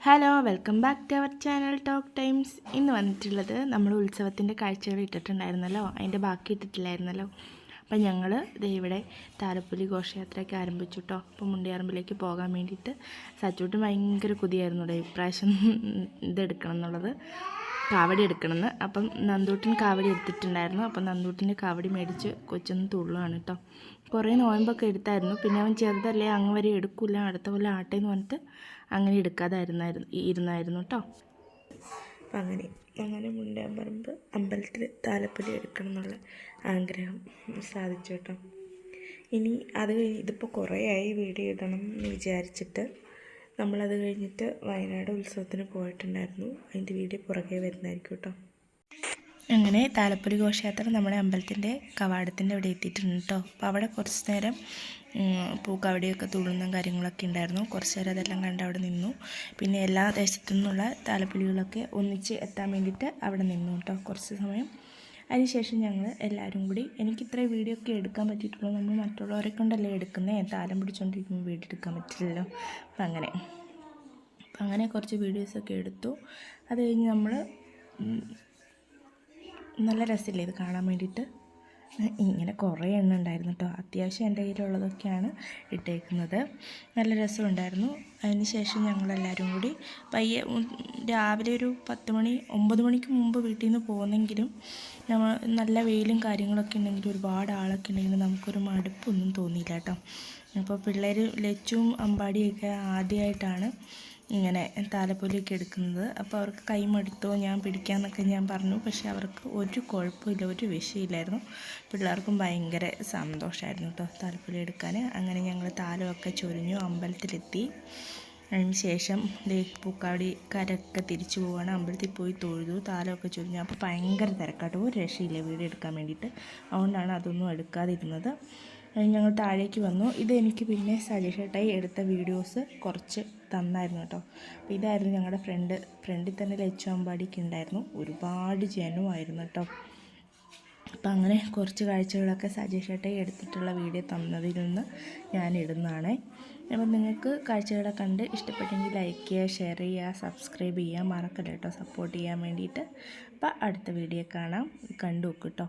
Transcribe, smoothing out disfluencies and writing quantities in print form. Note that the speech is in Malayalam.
Hello, welcome back to our channel talk times. ഇന്ന് വന്നിട്ടുള്ളത് നമ്മൾ ഉത്സവത്തിൻ്റെ കാഴ്ചകൾ ഇട്ടിട്ടുണ്ടായിരുന്നല്ലോ, അതിൻ്റെ ബാക്കി ഇട്ടിട്ടില്ലായിരുന്നല്ലോ. അപ്പം ഞങ്ങൾ ഇവിടെ താലപ്പൊലി ഘോഷയാത്രയൊക്കെ ആരംഭിച്ചു കേട്ടോ. അപ്പോൾ മുണ്ടിയാറമ്പിലേക്ക് പോകാൻ വേണ്ടിയിട്ട് സച്ചൂട്ടും ഭയങ്കര കൊതിയായിരുന്നു കേട്ടോ ഇപ്രാവശ്യം ഇതെടുക്കണം എന്നുള്ളത്, കാവടി എടുക്കണമെന്ന്. അപ്പം നന്ദൂട്ടിന് കാവടി എടുത്തിട്ടുണ്ടായിരുന്നു. അപ്പം നന്ദൂട്ടിൻ്റെ കാവടി മേടിച്ച് കൊച്ചൊന്ന് തുള്ളുകയാണ് കേട്ടോ. കുറേ നോയമ്പൊക്കെ എടുത്തായിരുന്നു. പിന്നെ അവൻ ചെറുതല്ലേ, അങ്ങ് വരെ എടുക്കില്ല, അടുത്ത കൊല്ലം ആട്ടെ എന്ന് പറഞ്ഞിട്ട് അങ്ങനെ ഇരുന്നായിരുന്നു കേട്ടോ. അപ്പം അങ്ങനെ മുണ്ടിയാമ്പറമ്പ് അമ്പലത്തിൽ താലപ്പൊലി എടുക്കണം എന്നുള്ള ആഗ്രഹം സാധിച്ചു കേട്ടോ. ഇനി അത് കഴിഞ്ഞ് ഇതിപ്പോൾ കുറേ ആയി വീഡിയോ ഇടണം എന്ന് വിചാരിച്ചിട്ട് നമ്മളത് കഴിഞ്ഞിട്ട് വയനാട് ഉത്സവത്തിന് പോയിട്ടുണ്ടായിരുന്നു. അതിൻ്റെ വീഡിയോ പുറകെ വരുന്നതായിരിക്കും കേട്ടോ. അങ്ങനെ താലപ്പൊലി ഘോഷയാത്ര നമ്മുടെ അമ്പലത്തിൻ്റെ കവാടത്തിൻ്റെ അവിടെ എത്തിയിട്ടുണ്ട് കേട്ടോ. അപ്പോൾ അവിടെ കുറച്ച് നേരം പൂക്കാവടിയൊക്കെ തുള്ളുന്ന കാര്യങ്ങളൊക്കെ ഉണ്ടായിരുന്നു. കുറച്ച് നേരം അതെല്ലാം കണ്ട് അവിടെ നിന്നു. പിന്നെ എല്ലാ ദേശത്തു നിന്നുള്ള താലപ്പൊലികളൊക്കെ ഒന്നിച്ച് എത്താൻ വേണ്ടിയിട്ട് അവിടെ നിന്നു കേട്ടോ കുറച്ച് സമയം. അതിനുശേഷം ഞങ്ങൾ എല്ലാവരും കൂടി, എനിക്കിത്ര വീഡിയോ ഒക്കെ എടുക്കാൻ പറ്റിയിട്ടുള്ളൂ. നമ്മൾ മറ്റുള്ളവരെ കൊണ്ടല്ലേ എടുക്കുന്നത്, താലം പിടിച്ചുകൊണ്ടിരിക്കുമ്പോൾ വീഡിയോ എടുക്കാൻ പറ്റില്ലല്ലോ. അപ്പം അങ്ങനെ കുറച്ച് വീഡിയോസൊക്കെ എടുത്തു. അത് കഴിഞ്ഞ് നമ്മൾ നല്ല രസമില്ലേ ഇത് കാണാൻ വേണ്ടിയിട്ട്. ഇങ്ങനെ കുറേ എണ്ണം ഉണ്ടായിരുന്നു കേട്ടോ. അത്യാവശ്യം എൻ്റെ കയ്യിലുള്ളതൊക്കെയാണ് ഇട്ടേക്കുന്നത്. നല്ല രസമുണ്ടായിരുന്നു. അതിന് ശേഷം ഞങ്ങളെല്ലാവരും കൂടി പയ്യെ രാവിലെ ഒരു 10 മണി 9 മണിക്ക് മുമ്പ് വീട്ടിൽ നിന്ന് പോകുന്നെങ്കിലും നമ്മൾ നല്ല വെയിലും കാര്യങ്ങളൊക്കെ ഉണ്ടെങ്കിലും ഒരുപാട് ആളൊക്കെ ഉണ്ടെങ്കിലും നമുക്കൊരു മടുപ്പൊന്നും തോന്നിയില്ല കേട്ടോ. അപ്പോൾ പിള്ളേർ ലച്ചും അമ്പാടിയൊക്കെ ആദ്യമായിട്ടാണ് ഇങ്ങനെ താലപ്പൊലിയൊക്കെ എടുക്കുന്നത്. അപ്പോൾ അവർക്ക് കൈ മടുത്തോ ഞാൻ പിടിക്കാമെന്നൊക്കെ ഞാൻ പറഞ്ഞു. പക്ഷേ അവർക്ക് ഒരു കുഴപ്പമില്ല, ഒരു വിഷയമില്ലായിരുന്നു. പിള്ളേർക്കും ഭയങ്കര സന്തോഷമായിരുന്നു കേട്ടോ താലപ്പൊലി എടുക്കാൻ. അങ്ങനെ ഞങ്ങൾ താലമൊക്കെ ചൊരിഞ്ഞു, അമ്പലത്തിലെത്തി. അതിന് ശേഷം പൂക്കാവടിക്കാരൊക്കെ തിരിച്ചു പോവുകയാണ്. അമ്പലത്തിൽ പോയി തൊഴുതു, താലമൊക്കെ ചൊരിഞ്ഞു. അപ്പോൾ ഭയങ്കര തിരക്കാട്ടോ, ഒരു രക്ഷയില്ല വീഡിയോ എടുക്കാൻ വേണ്ടിയിട്ട്. അതുകൊണ്ടാണ് അതൊന്നും എടുക്കാതിരുന്നത്. ഞങ്ങൾ താഴേക്ക് വന്നു. ഇതെനിക്ക് പിന്നെ സജഷേട്ടായി എടുത്ത വീഡിയോസ് കുറച്ച് തന്നായിരുന്നു കേട്ടോ. അപ്പോൾ ഇതായിരുന്നു ഞങ്ങളുടെ ഫ്രണ്ടിൽ തന്നെ ലച്ചു അമ്പാടിക്ക് ഉണ്ടായിരുന്നു. ഒരുപാട് ജനമായിരുന്നു കേട്ടോ. അപ്പം അങ്ങനെ കുറച്ച് കാഴ്ചകളൊക്കെ സജഷേട്ടായി എടുത്തിട്ടുള്ള വീഡിയോ തന്നതിൽ നിന്ന് ഞാൻ ഇടുന്നതാണ്. അപ്പം നിങ്ങൾക്ക് കാഴ്ചകളെ കണ്ട് ഇഷ്ടപ്പെട്ടെങ്കിൽ ലൈക്ക് ചെയ്യുക, ഷെയർ ചെയ്യുക, സബ്സ്ക്രൈബ് ചെയ്യുക, മറക്കല്ല കേട്ടോ സപ്പോർട്ട് ചെയ്യാൻ വേണ്ടിയിട്ട്. അപ്പം അടുത്ത വീഡിയോ കാണാം, കണ്ടു നോക്കൂ കേട്ടോ.